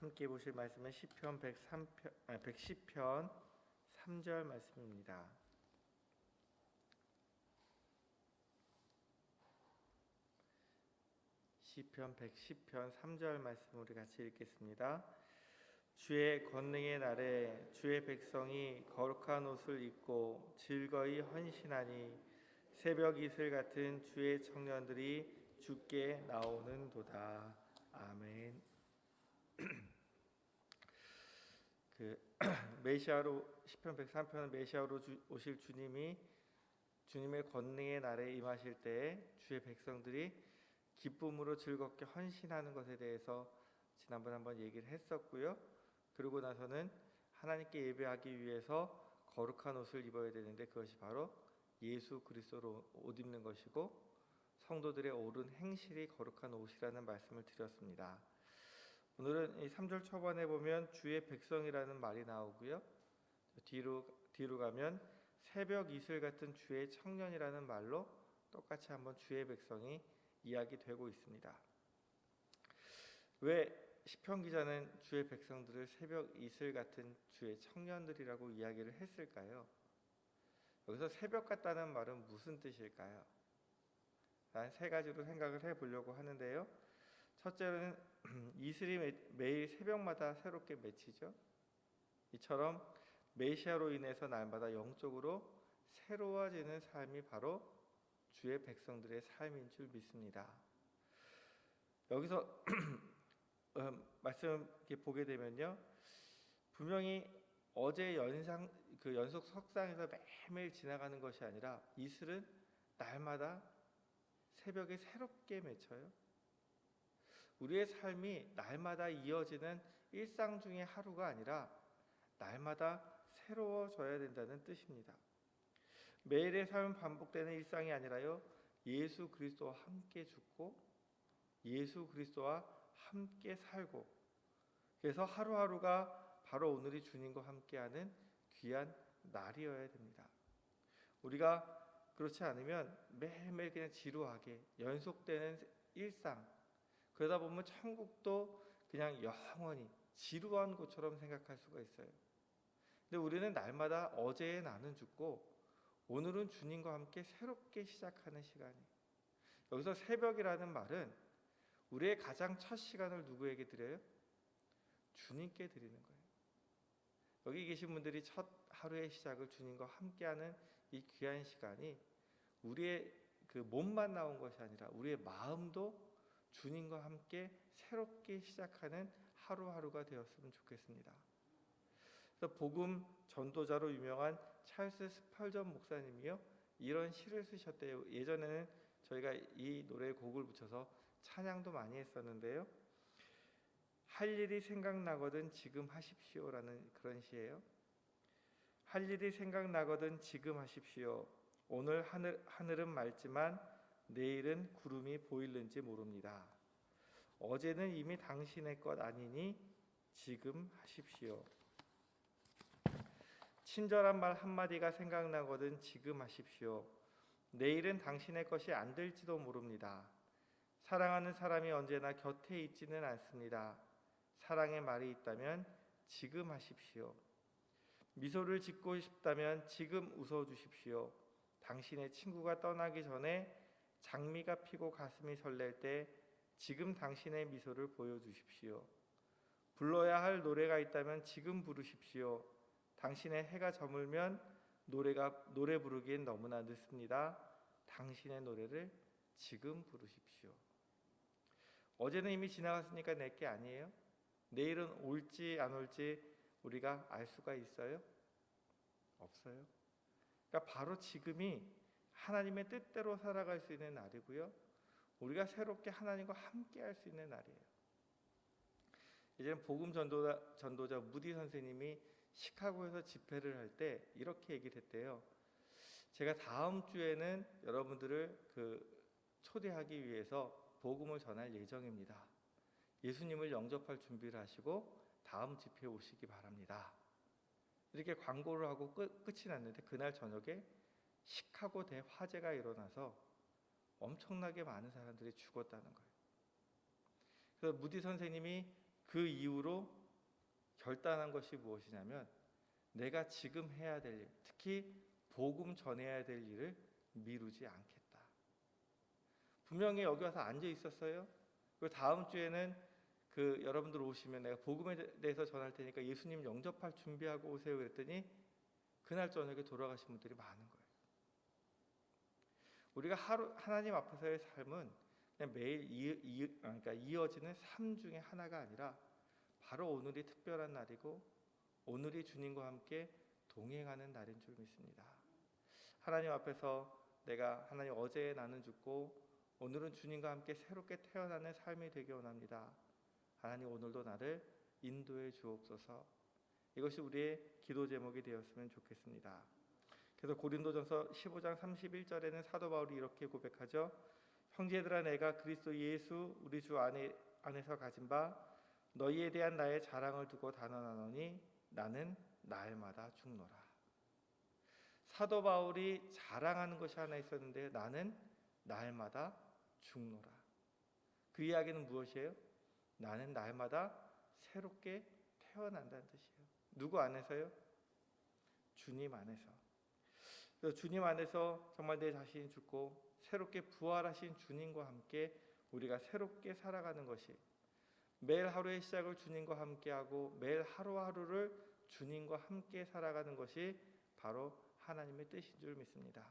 함께 보실 말씀은 시편 110편 3절 말씀입니다. 시편 110편 3절 말씀 우리 같이 읽겠습니다. 주의 권능의 날에 주의 백성이 거룩한 옷을 입고 즐거이 헌신하니 새벽 이슬 같은 주의 청년들이 주께 나오는도다. 아멘. 메시아로 시편 103편은 메시아로 오실 주님의 권능의 날에 임하실 때에 주의 백성들이 기쁨으로 즐겁게 헌신하는 것에 대해서 지난번에 한번 얘기를 했었고요. 그러고 나서는 하나님께 예배하기 위해서 거룩한 옷을 입어야 되는데 그것이 바로 예수 그리스도로 옷 입는 것이고 성도들의 옳은 행실이 거룩한 옷이라는 말씀을 드렸습니다. 오늘은 이 3절 초반에 보면 주의 백성이라는 말이 나오고요. 뒤로 가면 새벽 이슬 같은 주의 청년이라는 말로 똑같이 한번 주의 백성이 이야기되고 있습니다. 왜 시편 기자는 주의 백성들을 새벽 이슬 같은 주의 청년들이라고 이야기를 했을까요? 여기서 새벽 같다는 말은 무슨 뜻일까요? 한 세 가지로 생각을 해보려고 하는데요. 첫째로는 이슬이 매일 새벽마다 새롭게 맺히죠. 이처럼 메시아로 인해서 날마다 영적으로 새로워지는 삶이 바로 주의 백성들의 삶인 줄 믿습니다. 여기서 말씀 이렇게 보게 되면요, 분명히 어제 연속 석상에서 매일매일 지나가는 것이 아니라 이슬은 날마다 새벽에 새롭게 맺혀요. 우리의 삶이 날마다 이어지는 일상 중의 하루가 아니라 날마다 새로워져야 된다는 뜻입니다. 매일의 삶은 반복되는 일상이 아니라요, 예수 그리스도와 함께 죽고 예수 그리스도와 함께 살고, 그래서 하루하루가 바로 오늘이 주님과 함께하는 귀한 날이어야 됩니다. 우리가 그렇지 않으면 매일매일 그냥 지루하게 연속되는 일상, 그러다 보면 천국도 그냥 영원히 지루한 곳처럼 생각할 수가 있어요. 근데 우리는 날마다 어제의 나는 죽고 오늘은 주님과 함께 새롭게 시작하는 시간이, 여기서 새벽이라는 말은 우리의 가장 첫 시간을 누구에게 드려요? 주님께 드리는 거예요. 여기 계신 분들이 첫 하루의 시작을 주님과 함께하는 이 귀한 시간이 우리의 그 몸만 나온 것이 아니라 우리의 마음도 주님과 함께 새롭게 시작하는 하루하루가 되었으면 좋겠습니다. 그래서 복음 전도자로 유명한 찰스 스펄전 목사님이요, 이런 시를 쓰셨대요. 예전에는 저희가 이 노래에 곡을 붙여서 찬양도 많이 했었는데요. 할 일이 생각나거든 지금 하십시오라는 그런 시예요. 할 일이 생각나거든 지금 하십시오. 오늘 하늘은 맑지만 내일은 구름이 보일는지 모릅니다. 어제는 이미 당신의 것 아니니 지금 하십시오. 친절한 말 한마디가 생각나거든 지금 하십시오. 내일은 당신의 것이 안 될지도 모릅니다. 사랑하는 사람이 언제나 곁에 있지는 않습니다. 사랑의 말이 있다면 지금 하십시오. 미소를 짓고 싶다면 지금 웃어주십시오. 당신의 친구가 떠나기 전에 장미가 피고 가슴이 설렐 때 지금 당신의 미소를 보여주십시오. 불러야 할 노래가 있다면 지금 부르십시오. 당신의 해가 저물면 노래 부르기엔 너무나 늦습니다. 당신의 노래를 지금 부르십시오. 어제는 이미 지나갔으니까 내게 아니에요. 내일은 올지 안 올지 우리가 알 수가 있어요? 없어요. 그러니까 바로 지금이 하나님의 뜻대로 살아갈 수 있는 날이고요, 우리가 새롭게 하나님과 함께 할 수 있는 날이에요. 이제는 복음 전도자 무디 선생님이 시카고에서 집회를 할 때 이렇게 얘기를 했대요. 제가 다음 주에는 여러분들을 초대하기 위해서 복음을 전할 예정입니다. 예수님을 영접할 준비를 하시고 다음 집회에 오시기 바랍니다. 이렇게 광고를 하고 끝이 났는데 그날 저녁에 시카고 대화재가 일어나서 엄청나게 많은 사람들이 죽었다는 거예요. 그래서 무디 선생님이 그 이후로 결단한 것이 무엇이냐면 내가 지금 해야 될 일, 특히 복음 전해야 될 일을 미루지 않겠다. 분명히 여기 와서 앉아 있었어요. 그리고 다음 주에는 여러분들 오시면 내가 복음에 대해서 전할 테니까 예수님 영접할 준비하고 오세요 그랬더니 그날 저녁에 돌아가신 분들이 많은 거예요. 우리가 하나님 앞에서의 삶은 그냥 매일 그러니까 이어지는 삶 중에 하나가 아니라 바로 오늘이 특별한 날이고 오늘이 주님과 함께 동행하는 날인 줄 믿습니다. 하나님 앞에서 내가 하나님 어제 나는 죽고 오늘은 주님과 함께 새롭게 태어나는 삶이 되기 원합니다. 하나님 오늘도 나를 인도해 주옵소서. 이것이 우리의 기도 제목이 되었으면 좋겠습니다. 그래서 고린도전서 15장 31절에는 사도 바울이 이렇게 고백하죠. 형제들아 내가 그리스도 예수 우리 주 안에서 가진 바 너희에 대한 나의 자랑을 두고 단언하노니 나는 날마다 죽노라. 사도 바울이 자랑하는 것이 하나 있었는데 나는 날마다 죽노라. 그 이야기는 무엇이에요? 나는 날마다 새롭게 태어난다는 뜻이에요. 누구 안에서요? 주님 안에서. 그래서 주님 안에서 정말 내 자신이 죽고 새롭게 부활하신 주님과 함께 우리가 새롭게 살아가는 것이 매일 하루의 시작을 주님과 함께하고 매일 하루하루를 주님과 함께 살아가는 것이 바로 하나님의 뜻인 줄 믿습니다.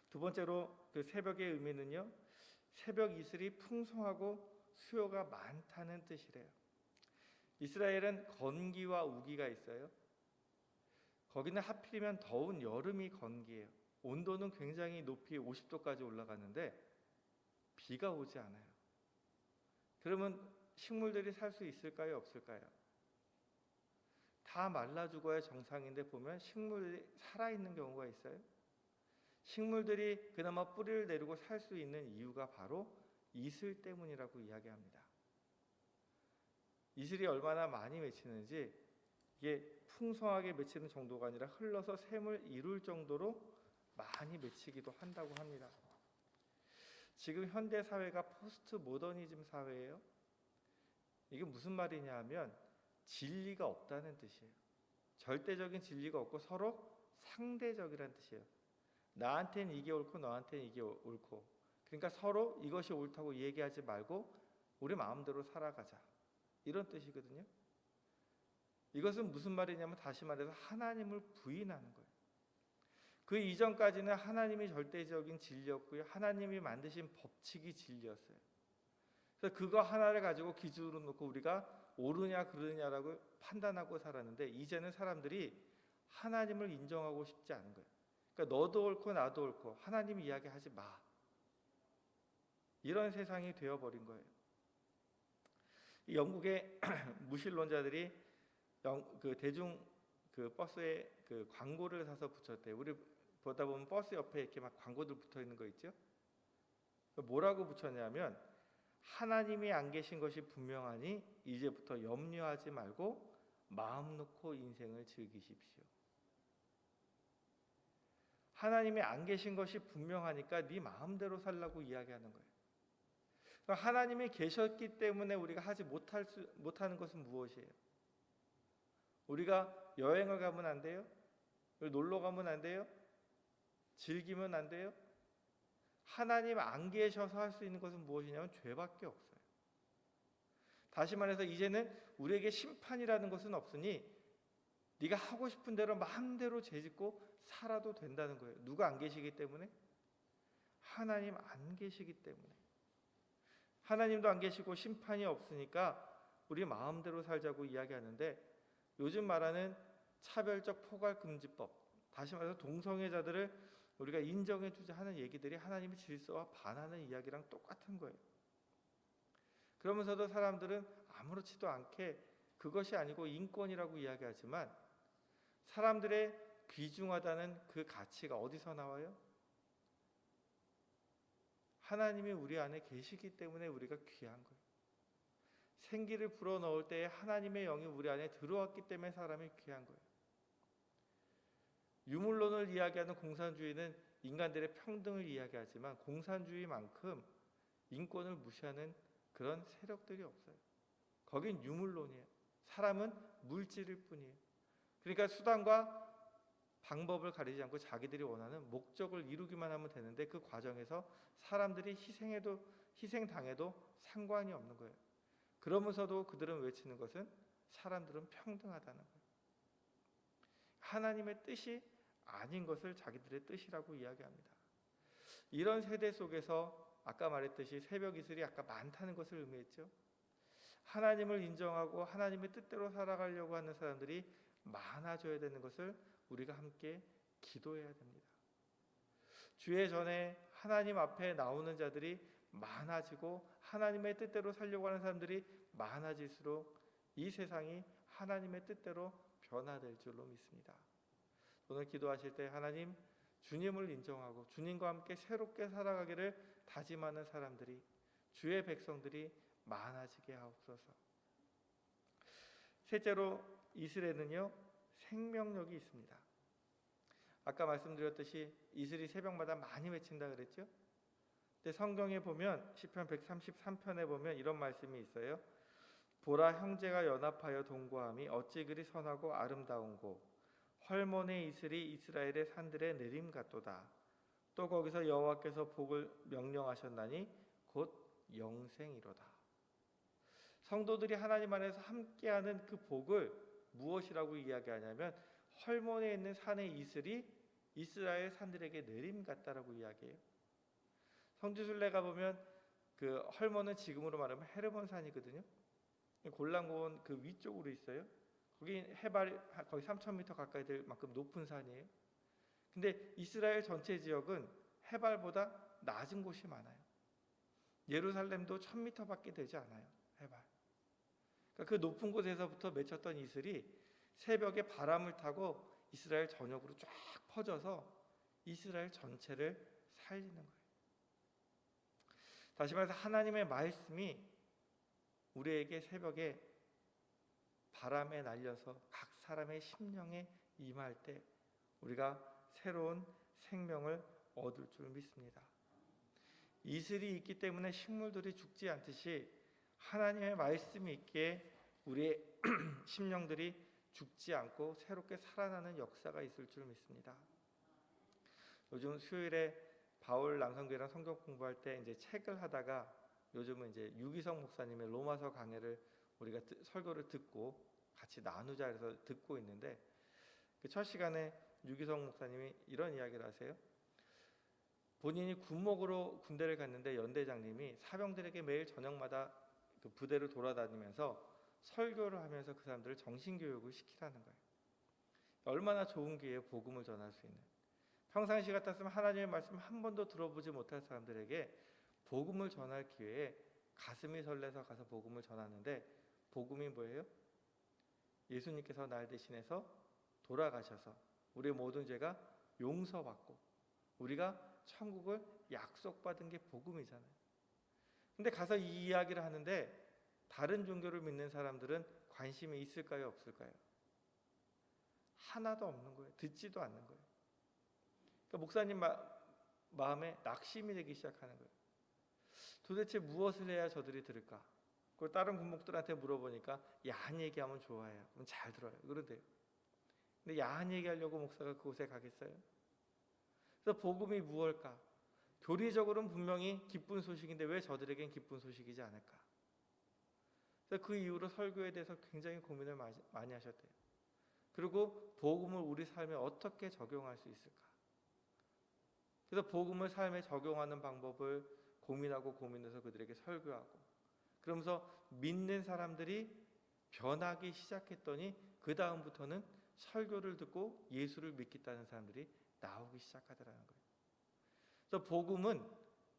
두 번째로 그 새벽의 의미는요, 새벽 이슬이 풍성하고 수요가 많다는 뜻이래요. 이스라엘은 건기와 우기가 있어요. 거기는 하필이면 더운 여름이 건기예요. 온도는 굉장히 높이 50도까지 올라가는데 비가 오지 않아요. 그러면 식물들이 살 수 있을까요? 없을까요? 다 말라 죽어야 정상인데 보면 식물들이 살아있는 경우가 있어요. 식물들이 그나마 뿌리를 내리고 살 수 있는 이유가 바로 이슬 때문이라고 이야기합니다. 이슬이 얼마나 많이 맺히는지 이게 풍성하게 맺히는 정도가 아니라 흘러서 샘을 이룰 정도로 많이 맺히기도 한다고 합니다. 지금 현대 사회가 포스트 모더니즘 사회예요. 이게 무슨 말이냐 하면 진리가 없다는 뜻이에요. 절대적인 진리가 없고 서로 상대적이라는 뜻이에요. 나한테는 이게 옳고 너한테는 이게 옳고, 그러니까 서로 이것이 옳다고 얘기하지 말고 우리 마음대로 살아가자, 이런 뜻이거든요. 이것은 무슨 말이냐면 다시 말해서 하나님을 부인하는 거예요. 그 이전까지는 하나님이 절대적인 진리였고요, 하나님이 만드신 법칙이 진리였어요. 그래서 그거 하나를 가지고 기준으로 놓고 우리가 옳으냐 그르냐라고 판단하고 살았는데 이제는 사람들이 하나님을 인정하고 싶지 않은 거예요. 그러니까 너도 옳고 나도 옳고 하나님 이야기하지 마, 이런 세상이 되어버린 거예요. 영국의 무신론자들이 대중 버스에 광고를 사서 붙였대요. 우리 보다 보면 버스 옆에 이렇게 막 광고들 붙어 있는 거 있죠? 뭐라고 붙였냐면 하나님이 안 계신 것이 분명하니 이제부터 염려하지 말고 마음 놓고 인생을 즐기십시오. 하나님이 안 계신 것이 분명하니까 네 마음대로 살라고 이야기하는 거예요. 하나님이 계셨기 때문에 우리가 하지 못하는 것은 무엇이에요? 우리가 여행을 가면 안 돼요? 놀러 가면 안 돼요? 즐기면 안 돼요? 하나님 안 계셔서 할 수 있는 것은 무엇이냐면 죄밖에 없어요. 다시 말해서 이제는 우리에게 심판이라는 것은 없으니 네가 하고 싶은 대로 마음대로 죄짓고 살아도 된다는 거예요. 누가 안 계시기 때문에? 하나님 안 계시기 때문에. 하나님도 안 계시고 심판이 없으니까 우리 마음대로 살자고 이야기하는데, 요즘 말하는 차별적 포괄금지법, 다시 말해서 동성애자들을 우리가 인정해주자 하는 얘기들이 하나님의 질서와 반하는 이야기랑 똑같은 거예요. 그러면서도 사람들은 아무렇지도 않게 그것이 아니고 인권이라고 이야기하지만 사람들의 귀중하다는 그 가치가 어디서 나와요? 하나님이 우리 안에 계시기 때문에 우리가 귀한 거예요. 생기를 불어넣을 때 하나님의 영이 우리 안에 들어왔기 때문에 사람이 귀한 거예요. 유물론을 이야기하는 공산주의는 인간들의 평등을 이야기하지만 공산주의만큼 인권을 무시하는 그런 세력들이 없어요. 거긴 유물론이에요. 사람은 물질일 뿐이에요. 그러니까 수단과 방법을 가리지 않고 자기들이 원하는 목적을 이루기만 하면 되는데 그 과정에서 사람들이 희생당해도 상관이 없는 거예요. 그러면서도 그들은 외치는 것은 사람들은 평등하다는 거예요. 하나님의 뜻이 아닌 것을 자기들의 뜻이라고 이야기합니다. 이런 세대 속에서 아까 말했듯이 새벽 이슬이 아까 많다는 것을 의미했죠. 하나님을 인정하고 하나님의 뜻대로 살아가려고 하는 사람들이 많아져야 되는 것을 우리가 함께 기도해야 됩니다. 주의 전에 하나님 앞에 나오는 자들이 많아지고 하나님의 뜻대로 살려고 하는 사람들이 많아질수록 이 세상이 하나님의 뜻대로 변화될 줄로 믿습니다. 오늘 기도하실 때 하나님, 주님을 인정하고 주님과 함께 새롭게 살아가기를 다짐하는 사람들이, 주의 백성들이 많아지게 하옵소서. 셋째로 이슬에는요 생명력이 있습니다. 아까 말씀드렸듯이 이슬이 새벽마다 많이 외친다 그랬죠. 근데 성경에 보면 시편 133편에 보면 이런 말씀이 있어요. 보라, 형제가 연합하여 동거함이 어찌 그리 선하고 아름다운고, 헐몬의 이슬이 이스라엘의 산들에 내림 같도다. 또 거기서 여호와께서 복을 명령하셨나니 곧 영생이로다. 성도들이 하나님 안에서 함께하는 그 복을 무엇이라고 이야기하냐면 헐몬에 있는 산의 이슬이 이스라엘 산들에게 내림 같다라고 이야기해요. 성지순례가 보면 그 헐몬은 지금으로 말하면 헤르몬 산이거든요. 골란고원 그 위쪽으로 있어요. 거기 해발 거의 3,000m 가까이 될 만큼 높은 산이에요. 근데 이스라엘 전체 지역은 해발보다 낮은 곳이 많아요. 예루살렘도 1,000m밖에 되지 않아요. 해발. 그러니까 그 높은 곳에서부터 맺혔던 이슬이 새벽에 바람을 타고 이스라엘 전역으로 쫙 퍼져서 이스라엘 전체를 살리는 거예요. 다시 말해서 하나님의 말씀이 우리에게 새벽에 바람에 날려서 각 사람의 심령에 임할 때 우리가 새로운 생명을 얻을 줄 믿습니다. 이슬이 있기 때문에 식물들이 죽지 않듯이 하나님의 말씀이 있기에 우리의 심령들이 죽지 않고 새롭게 살아나는 역사가 있을 줄 믿습니다. 요즘 수요일에 바울 남성교회랑 성경 공부할 때 이제 책을 하다가 요즘은 이제 유기성 목사님의 로마서 강해를 우리가 설교를 듣고 같이 나누자 해서 듣고 있는데 그 첫 시간에 유기성 목사님이 이런 이야기를 하세요. 본인이 군목으로 군대를 갔는데 연대장님이 사병들에게 매일 저녁마다 그 부대를 돌아다니면서 설교를 하면서 그 사람들을 정신교육을 시키라는 거예요. 얼마나 좋은 기회에 복음을 전할 수 있는. 평상시 같았으면 하나님의 말씀 한 번도 들어보지 못할 사람들에게 복음을 전할 기회에 가슴이 설레서 가서 복음을 전하는데 복음이 뭐예요? 예수님께서 날 대신해서 돌아가셔서 우리의 모든 죄가 용서받고 우리가 천국을 약속받은 게 복음이잖아요. 근데 가서 이 이야기를 하는데 다른 종교를 믿는 사람들은 관심이 있을까요? 없을까요? 하나도 없는 거예요. 듣지도 않는 거예요. 그러니까 목사님 마음에 낙심이 되기 시작하는 거예요. 도대체 무엇을 해야 저들이 들을까? 그걸 다른 군목들한테 물어보니까 야한 얘기하면 좋아해요. 그럼 잘 들어요. 그런데요. 근데 야한 얘기하려고 목사가 그곳에 가겠어요? 그래서 복음이 무엇일까? 교리적으로는 분명히 기쁜 소식인데 왜 저들에겐 기쁜 소식이지 않을까? 그래서 그 이후로 설교에 대해서 굉장히 고민을 많이 하셨대요. 그리고 복음을 우리 삶에 어떻게 적용할 수 있을까? 그래서 복음을 삶에 적용하는 방법을 고민하고 고민해서 그들에게 설교하고 그러면서 믿는 사람들이 변하기 시작했더니 그 다음부터는 설교를 듣고 예수를 믿겠다는 사람들이 나오기 시작하더라는 거예요. 그래서 복음은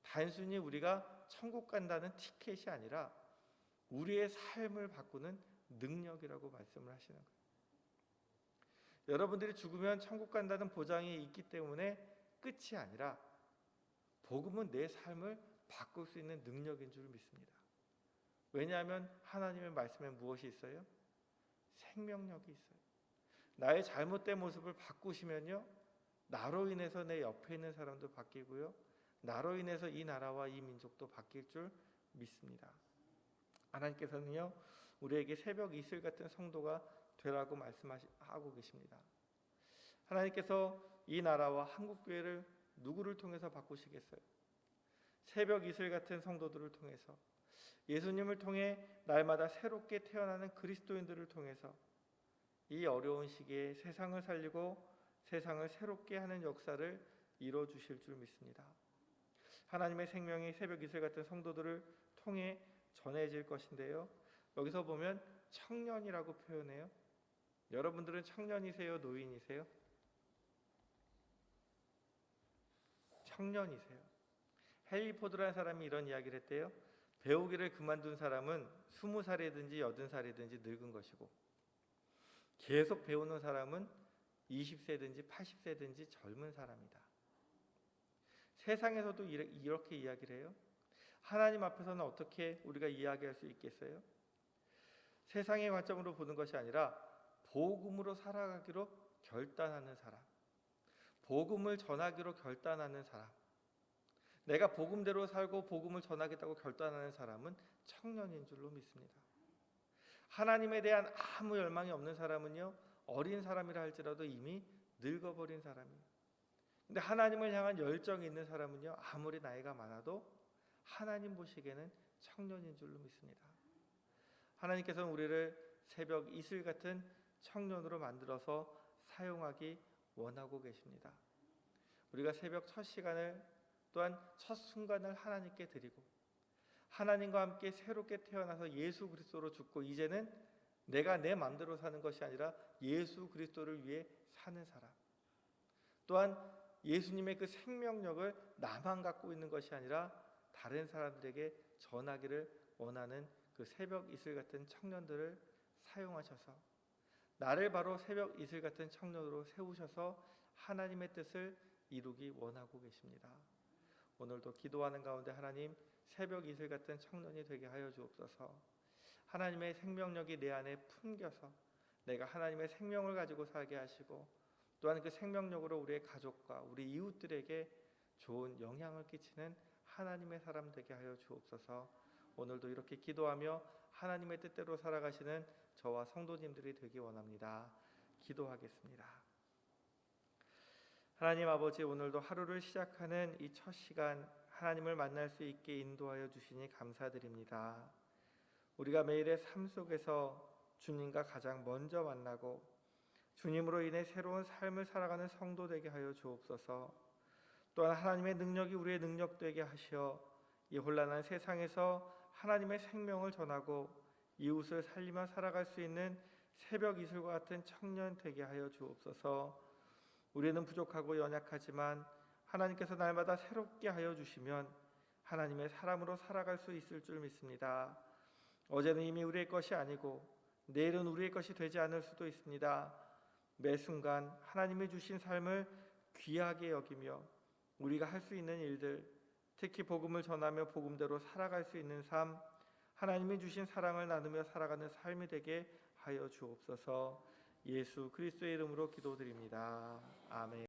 단순히 우리가 천국 간다는 티켓이 아니라 우리의 삶을 바꾸는 능력이라고 말씀을 하시는 거예요. 여러분들이 죽으면 천국 간다는 보장이 있기 때문에 끝이 아니라 복음은 내 삶을 바꿀 수 있는 능력인 줄 믿습니다. 왜냐하면 하나님의 말씀에 무엇이 있어요? 생명력이 있어요. 나의 잘못된 모습을 바꾸시면요 나로 인해서 내 옆에 있는 사람도 바뀌고요 나로 인해서 이 나라와 이 민족도 바뀔 줄 믿습니다. 하나님께서는요 우리에게 새벽 이슬 같은 성도가 되라고 말씀하고 계십니다. 하나님께서 이 나라와 한국교회를 누구를 통해서 바꾸시겠어요? 새벽 이슬 같은 성도들을 통해서, 예수님을 통해 날마다 새롭게 태어나는 그리스도인들을 통해서 이 어려운 시기에 세상을 살리고 세상을 새롭게 하는 역사를 이루어 주실 줄 믿습니다. 하나님의 생명이 새벽 이슬 같은 성도들을 통해 전해질 것인데요. 여기서 보면 청년이라고 표현해요. 여러분들은 청년이세요? 노인이세요? 청년이세요. 헨리 포드라는 사람이 이런 이야기를 했대요. 배우기를 그만둔 사람은 20살이든지 80살이든지 늙은 것이고, 계속 배우는 사람은 20세든지 80세든지 젊은 사람이다. 세상에서도 이렇게 이야기를 해요. 하나님 앞에서는 어떻게 우리가 이야기할 수 있겠어요? 세상의 관점으로 보는 것이 아니라 복음으로 살아가기로 결단하는 사람, 복음을 전하기로 결단하는 사람, 내가 복음대로 살고 복음을 전하겠다고 결단하는 사람은 청년인 줄로 믿습니다. 하나님에 대한 아무 열망이 없는 사람은요, 어린 사람이라 할지라도 이미 늙어버린 사람이에요. 근데 하나님을 향한 열정이 있는 사람은요, 아무리 나이가 많아도 하나님 보시기에는 청년인 줄로 믿습니다. 하나님께서는 우리를 새벽 이슬 같은 청년으로 만들어서 사용하기 원하고 계십니다. 우리가 새벽 첫 시간을, 또한 첫 순간을 하나님께 드리고 하나님과 함께 새롭게 태어나서 예수 그리스도로 죽고, 이제는 내가 내 마음대로 사는 것이 아니라 예수 그리스도를 위해 사는 사람, 또한 예수님의 그 생명력을 나만 갖고 있는 것이 아니라 다른 사람들에게 전하기를 원하는 그 새벽 이슬 같은 청년들을 사용하셔서 나를 바로 새벽 이슬 같은 청년으로 세우셔서 하나님의 뜻을 이루기 원하고 계십니다. 오늘도 기도하는 가운데 하나님, 새벽 이슬 같은 청년이 되게 하여 주옵소서. 하나님의 생명력이 내 안에 품겨서 내가 하나님의 생명을 가지고 살게 하시고, 또한 그 생명력으로 우리의 가족과 우리 이웃들에게 좋은 영향을 끼치는 하나님의 사람 되게 하여 주옵소서. 오늘도 이렇게 기도하며 하나님의 뜻대로 살아가시는 저와 성도님들이 되기 원합니다. 기도하겠습니다. 하나님 아버지, 오늘도 하루를 시작하는 이 첫 시간 하나님을 만날 수 있게 인도하여 주시니 감사드립니다. 우리가 매일의 삶 속에서 주님과 가장 먼저 만나고 주님으로 인해 새로운 삶을 살아가는 성도 되게 하여 주옵소서. 또한 하나님의 능력이 우리의 능력 되게 하시어 이 혼란한 세상에서 하나님의 생명을 전하고 이웃을 살리며 살아갈 수 있는 새벽 이슬과 같은 청년 되게 하여 주옵소서. 우리는 부족하고 연약하지만 하나님께서 날마다 새롭게 하여 주시면 하나님의 사람으로 살아갈 수 있을 줄 믿습니다. 어제는 이미 우리의 것이 아니고 내일은 우리의 것이 되지 않을 수도 있습니다. 매 순간 하나님이 주신 삶을 귀하게 여기며 우리가 할 수 있는 일들, 특히 복음을 전하며 복음대로 살아갈 수 있는 삶, 하나님이 주신 사랑을 나누며 살아가는 삶이 되게 하여 주옵소서. 예수 그리스도의 이름으로 기도드립니다. 아멘.